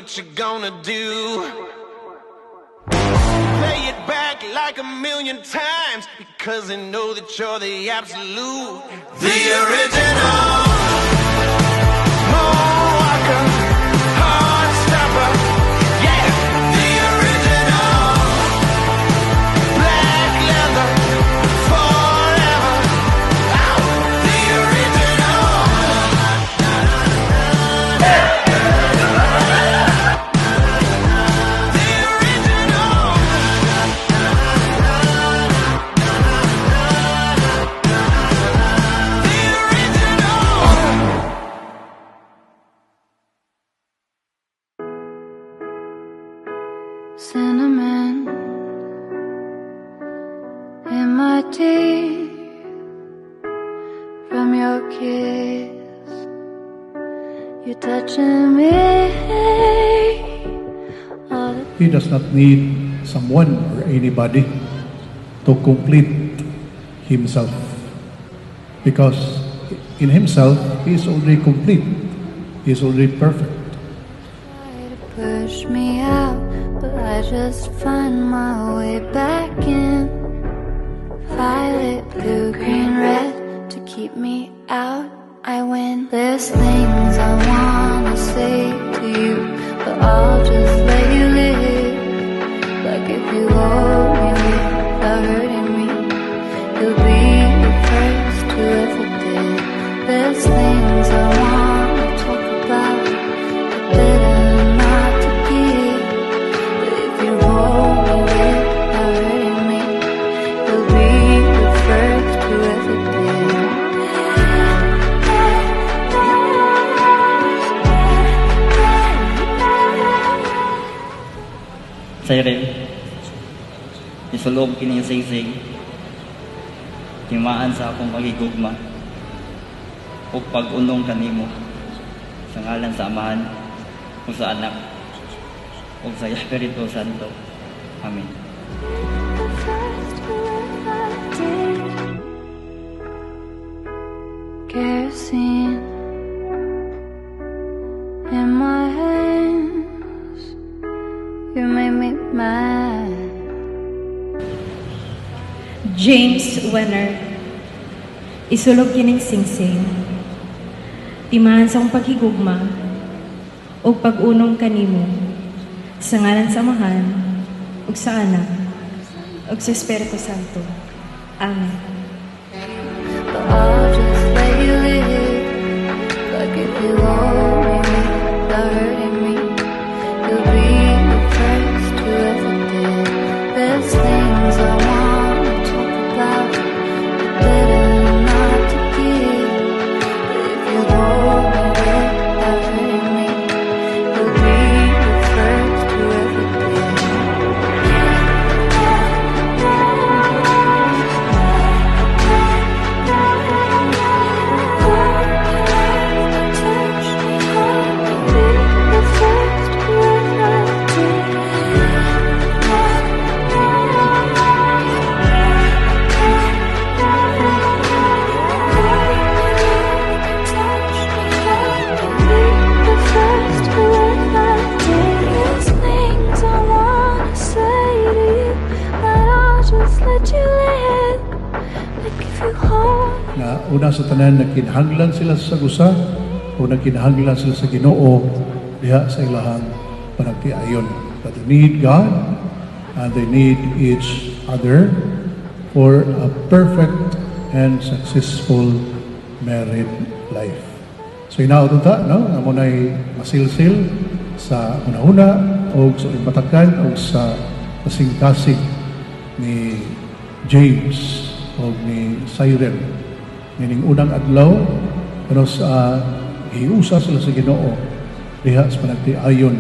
what you gonna do? Play it back like a million times, because they know that you're the absolute, the original. Moonwalker, Heartstopper, yeah, the original. Black leather, forever, oh, the original. The original. The original. Cinnamon in my teeth from your kiss. You're touching me. All the He does not need someone or anybody to complete himself, because in himself he is already complete, he is already perfect. try to push me out, but I just find my way back in. Violet, blue, green, red to keep me out. I win. There's things I wanna say to you, but I'll just let you live. Like if you hold me without hurting me, you'll be the first to ever did. There's things I wanna talk about, but better not to give. But if you hold me without hurting me, you'll be the first to ever did. Siren, isulog kining singsing, timaan sa akong pagigugma, o pag-unong kanimo, sa ngalan sa Amahan, o sa Anak, o sa Espiritu Santo. Amen. The first word I did, kerosene in my hands, you made me mad. James Wenner, isulog kining singsing, timaan sa akong paghigugma, o pag-unong kanimo, sa ngalan sa Amahan, ug sa Anak, ug sa Espiritu Santo. Amen. But I'll just let you live. Like if you hold me without hurting me, you'll be the first to ever did. There's things I wanna talk about, but better not to give. But if you hold me without hurting me, you'll be the first to ever did. Na una sa tanan, nagkinahanglan sila sa gusa o nagkinahanglan sila sa Ginoo diha sa ilahang panagtiayon. But they need God and they need each other for a perfect and successful married life. So inaot ta, no? Amo nay masilsil sa una-una o sa imbatakan o sa kasing-kasing ni James o ni Siren. Meaning unang adlaw, pero sa hiusa sila sa Ginoo diha sa panagtiayon